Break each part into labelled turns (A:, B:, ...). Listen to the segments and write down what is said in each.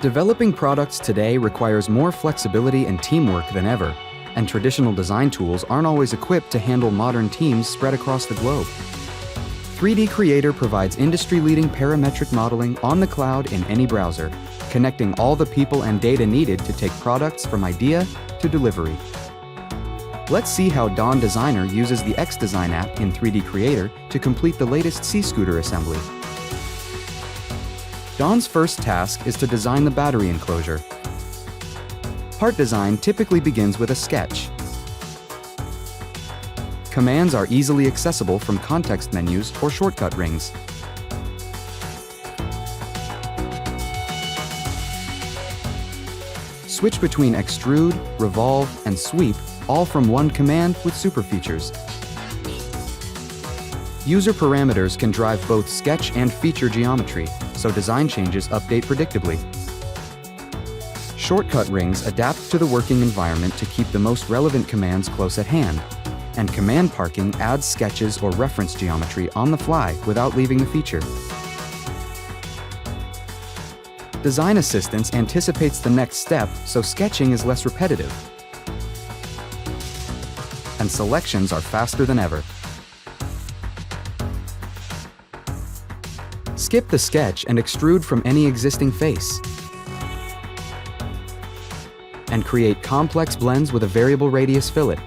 A: Developing products today requires more flexibility and teamwork than ever, and traditional design tools aren't always equipped to handle modern teams spread across the globe. 3D Creator provides industry-leading parametric modeling on the cloud in any browser, connecting all the people and data needed to take products from idea to delivery. Let's see how Dawn Designer uses the X-Design app in 3D Creator to complete the latest C-scooter assembly. Dawn's first task is to design the battery enclosure. Part design typically begins with a sketch. Commands are easily accessible from context menus or shortcut rings. Switch between extrude, revolve, and sweep, all from one command with super features. User parameters can drive both sketch and feature geometry, so design changes update predictably. Shortcut rings adapt to the working environment to keep the most relevant commands close at hand, and command parking adds sketches or reference geometry on the fly without leaving the feature. Design Assistance anticipates the next step, so sketching is less repetitive, and selections are faster than ever. Skip the sketch and extrude from any existing face, and create complex blends with a variable radius fillet.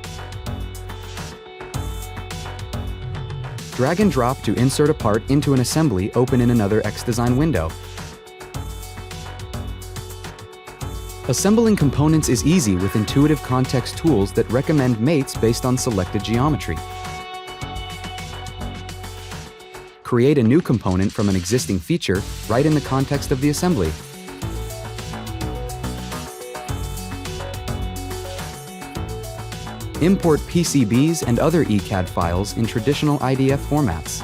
A: Drag and drop to insert a part into an assembly open in another X-Design window. Assembling components is easy with intuitive context tools that recommend mates based on selected geometry. Create a new component from an existing feature right in the context of the assembly. Import PCBs and other ECAD files in traditional IDF formats.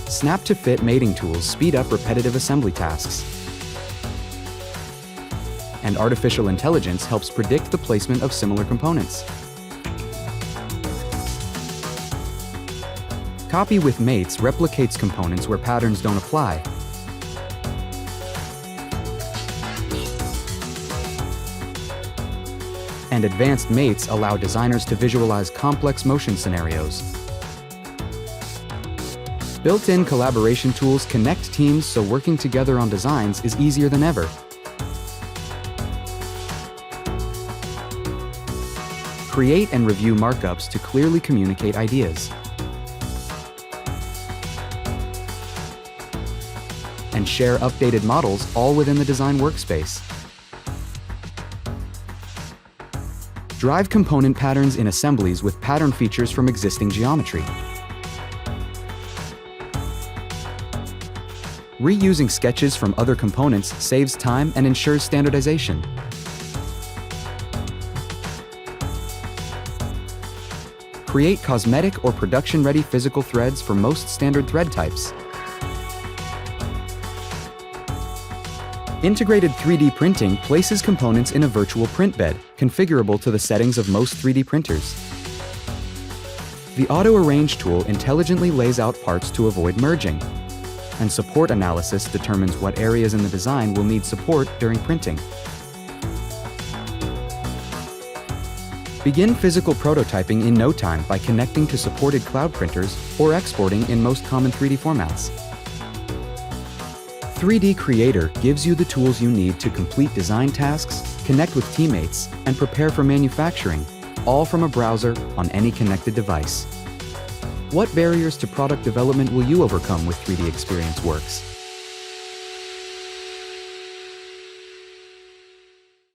A: Snap-to-fit mating tools speed up repetitive assembly tasks. And artificial intelligence helps predict the placement of similar components. Copy with mates replicates components where patterns don't apply. And advanced mates allow designers to visualize complex motion scenarios. Built-in collaboration tools connect teams so working together on designs is easier than ever. Create and review markups to clearly communicate ideas. And share updated models all within the design workspace. Drive component patterns in assemblies with pattern features from existing geometry. Reusing sketches from other components saves time and ensures standardization. Create cosmetic or production-ready physical threads for most standard thread types. Integrated 3D printing places components in a virtual print bed, configurable to the settings of most 3D printers. The Auto-Arrange tool intelligently lays out parts to avoid merging, and support analysis determines what areas in the design will need support during printing. Begin physical prototyping in no time by connecting to supported cloud printers or exporting in most common 3D formats. 3D Creator gives you the tools you need to complete design tasks, connect with teammates, and prepare for manufacturing, all from a browser on any connected device. What barriers to product development will you overcome with 3D Experience Works?